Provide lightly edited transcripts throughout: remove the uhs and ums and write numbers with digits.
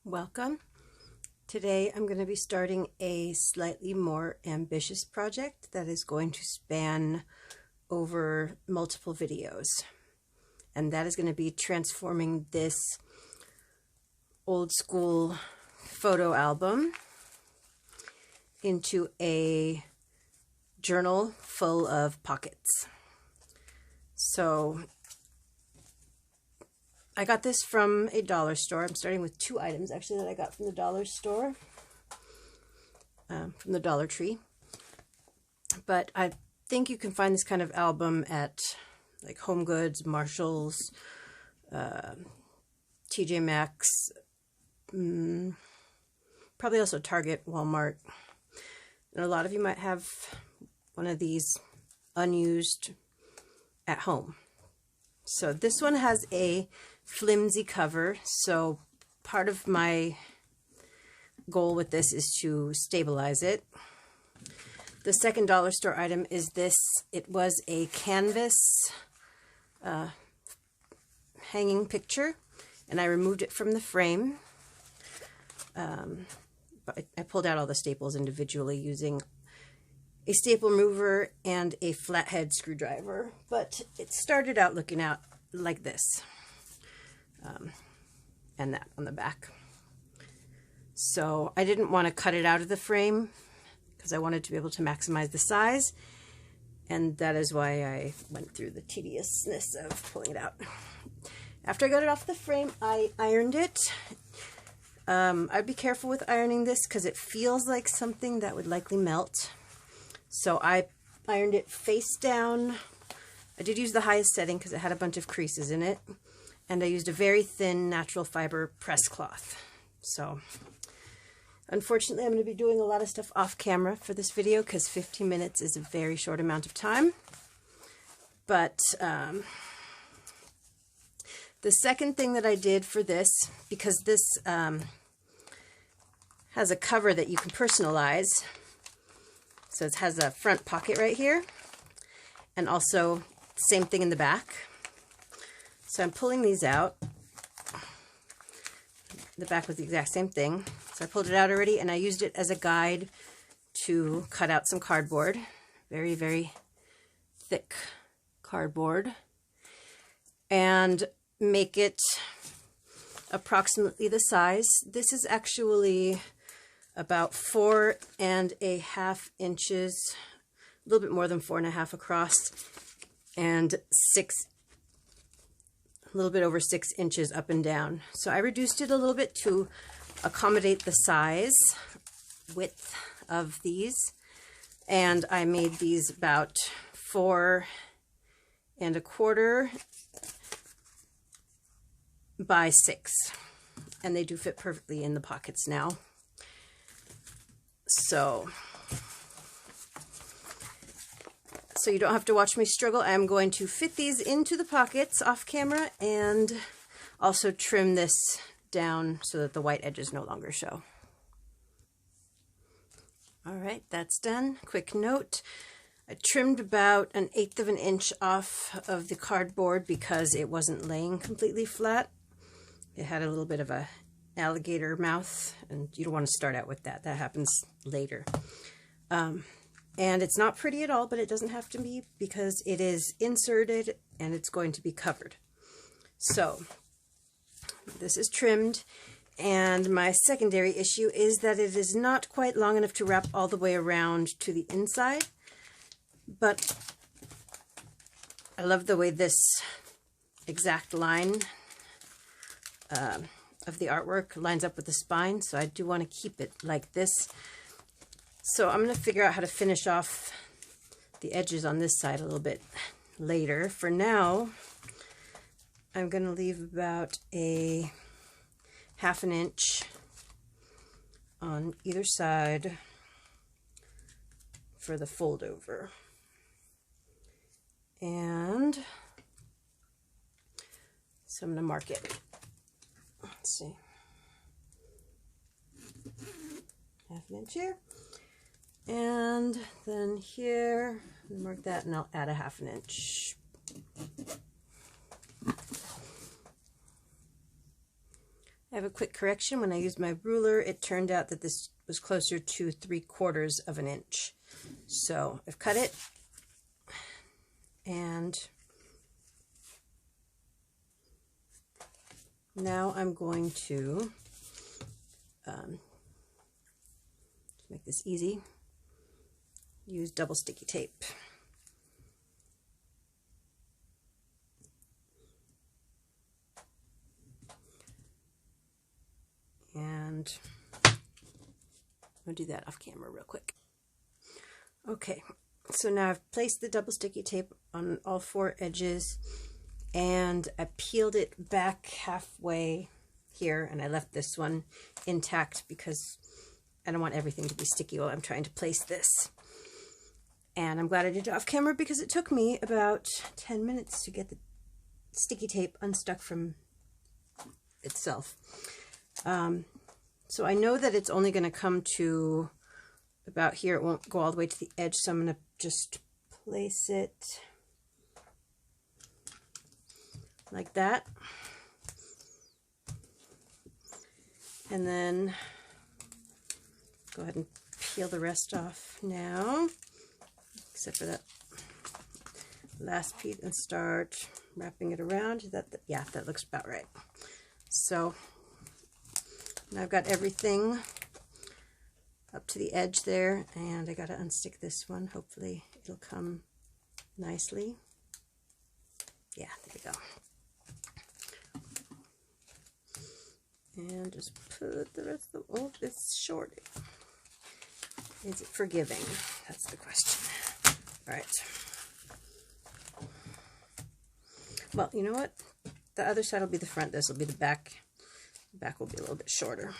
Welcome. Today I'm going to be starting a slightly more ambitious project that is going to span over multiple videos. And that is going to be transforming this old school photo album into a journal full of pockets. So I got this from a dollar store. I'm starting with two items actually that I got from the dollar store, from the Dollar Tree. But I think you can find this kind of album at like Home Goods, Marshalls, TJ Maxx, probably also Target, Walmart. And a lot of you might have one of these unused at home. So this one has a flimsy cover, so part of my goal with this is to stabilize it. The second dollar store item is this. It was a canvas hanging picture, and I removed it from the frame. But I pulled out all the staples individually using a staple remover and a flathead screwdriver, but it started out looking out like this. And that on the back. So I didn't want to cut it out of the frame because I wanted to be able to maximize the size, and that is why I went through the tediousness of pulling it out. After I got it off the frame, I ironed it. I'd be careful with ironing this because it feels like something that would likely melt. So I ironed it face down. I did use the highest setting because it had a bunch of creases in it. And I used a very thin natural fiber press cloth. So unfortunately I'm going to be doing a lot of stuff off camera for this video because 15 minutes is a very short amount of time. But the second thing that I did for this, because this has a cover that you can personalize. So it has a front pocket right here, and also same thing in the back. So I'm pulling these out. The back was the exact same thing. So I pulled it out already, and I used it as a guide to cut out some cardboard. Very, very thick cardboard. And make it approximately the size. This is actually about 4.5 inches, a little bit more than 4.5 across, and a little bit over 6 inches up and down. So I reduced it a little bit to accommodate the size, width of these, and I made these about 4.25 by 6, and they do fit perfectly in the pockets now. So you don't have to watch me struggle. I'm going to fit these into the pockets off camera and also trim this down so that the white edges no longer show. All right, that's done. Quick note. I trimmed about 1/8 of an inch off of the cardboard because it wasn't laying completely flat. It had a little bit of a alligator mouth, and you don't want to start out with that. That happens later. And it's not pretty at all, but it doesn't have to be because it is inserted and it's going to be covered. So this is trimmed, and my secondary issue is that it is not quite long enough to wrap all the way around to the inside, but I love the way this exact line of the artwork lines up with the spine, so I do want to keep it like this. So I'm going to figure out how to finish off the edges on this side a little bit later. For now, I'm going to leave about 1/2 inch on either side for the fold over. And so I'm going to mark it. Let's see. 1/2 inch here. And then here, mark that, and I'll add 1/2 inch. I have a quick correction. When I used my ruler, it turned out that this was closer to 3/4 of an inch. So I've cut it, and now I'm going to make this easy, use double sticky tape. And I'll do that off camera real quick. Okay, so now I've placed the double sticky tape on all 4 edges, and I peeled it back halfway here, and I left this one intact because I don't want everything to be sticky while I'm trying to place this. And I'm glad I did it off camera because it took me about 10 minutes to get the sticky tape unstuck from itself. So I know that it's only going to come to about here. It won't go all the way to the edge, so I'm going to just place it like that. And then go ahead and peel the rest off now, except for that last piece, and start wrapping it around. Yeah, that looks about right. So now I've got everything up to the edge there, and I got to unstick this one. Hopefully it'll come nicely. Yeah, there we go. And just put the rest of the, oh, it's short. Is it forgiving? That's the question. All right. Well, you know what? The other side will be the front. This will be the back. The back will be a little bit shorter.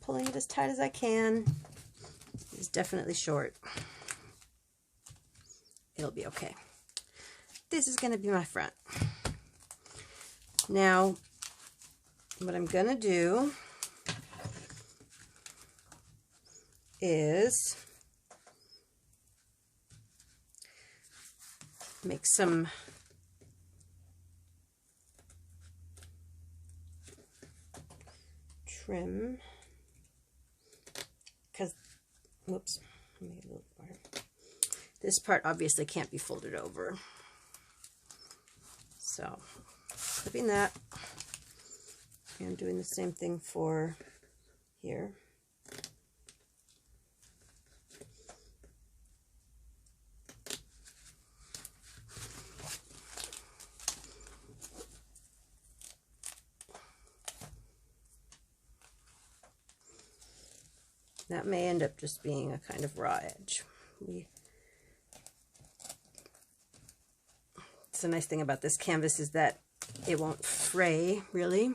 Pulling it as tight as I can. It's definitely short. It'll be okay. This is going to be my front. Now, what I'm going to do is make some trim, because, whoops, let me get a little more. This part obviously can't be folded over. So, clipping that, and doing the same thing for here. That may end up just being a kind of raw edge. It's a nice thing about this canvas is that it won't fray, really.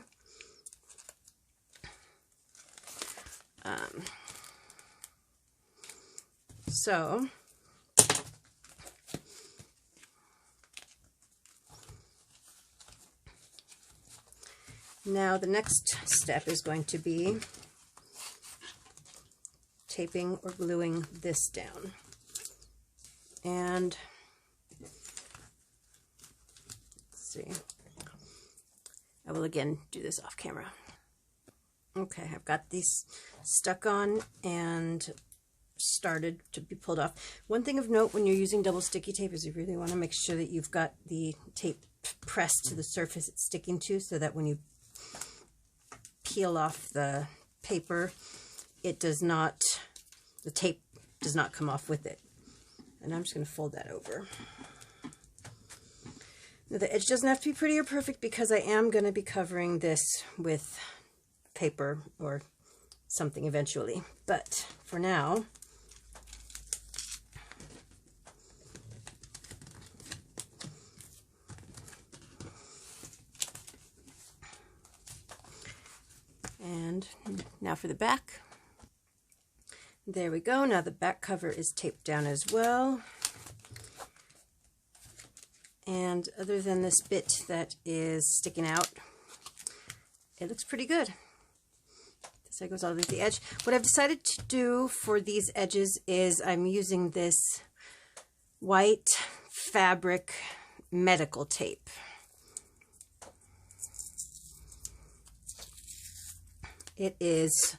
So now the next step is going to be taping or gluing this down. And let's see, I will again do this off camera. Okay, I've got these stuck on and started to be pulled off. One thing of note when you're using double sticky tape is you really want to make sure that you've got the tape pressed to the surface it's sticking to, so that when you peel off the paper, it does not, the tape does not come off with it. And I'm just going to fold that over. Now the edge doesn't have to be pretty or perfect because I am going to be covering this with paper or something eventually. But for now, and now for the back. There we go. Now the back cover is taped down as well. And other than this bit that is sticking out, it looks pretty good. This side goes all the way to the edge. What I've decided to do for these edges is I'm using this white fabric medical tape. It is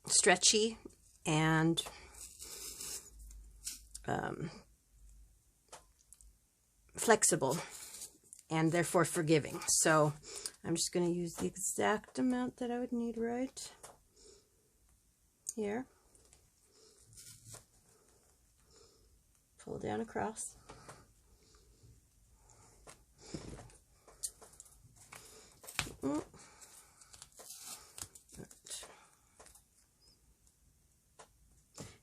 stretchy and flexible, and therefore forgiving. So I'm just going to use the exact amount that I would need right here. Pull down across. Right.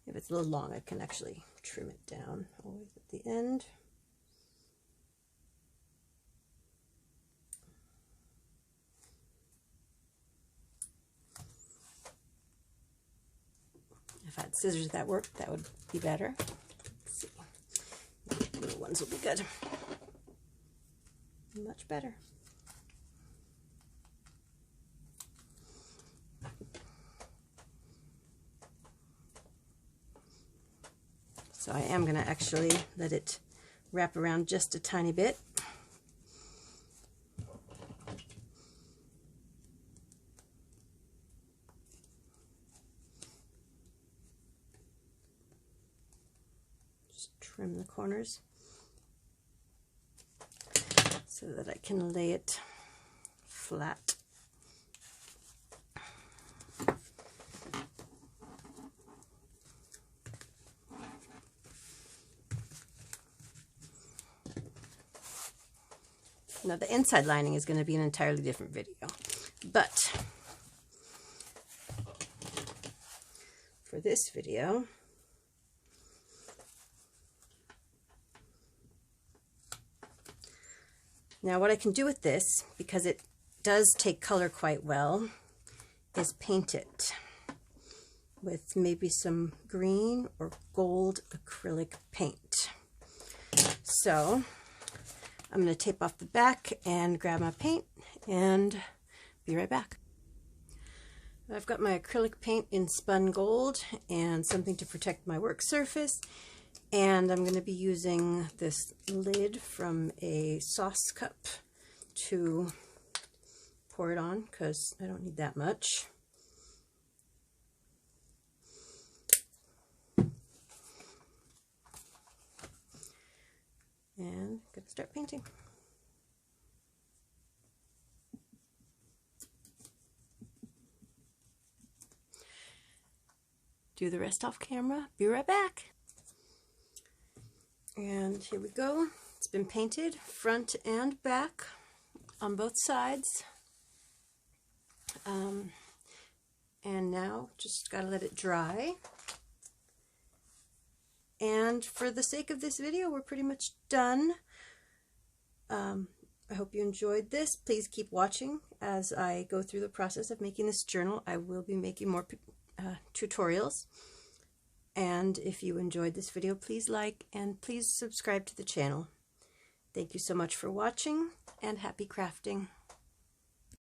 If it's a little long, I can actually trim it down always at the end. If I had scissors that worked, that would be better. Let's see. Little ones will be good. Much better. So I am going to actually let it wrap around just a tiny bit. Just trim the corners so that I can lay it flat. Now the inside lining is going to be an entirely different video, but for this video, now what I can do with this, because it does take color quite well, is paint it with maybe some green or gold acrylic paint. So I'm going to tape off the back and grab my paint and be right back. I've got my acrylic paint in spun gold and something to protect my work surface, and I'm going to be using this lid from a sauce cup to pour it on because I don't need that much. And gonna start painting. Do the rest off camera. Be right back. And here we go. It's been painted front and back on both sides. And now just gotta let it dry. And for the sake of this video, we're pretty much done. I hope you enjoyed this. Please keep watching as I go through the process of making this journal. I will be making more tutorials. And if you enjoyed this video, please like and please subscribe to the channel. Thank you so much for watching, and happy crafting.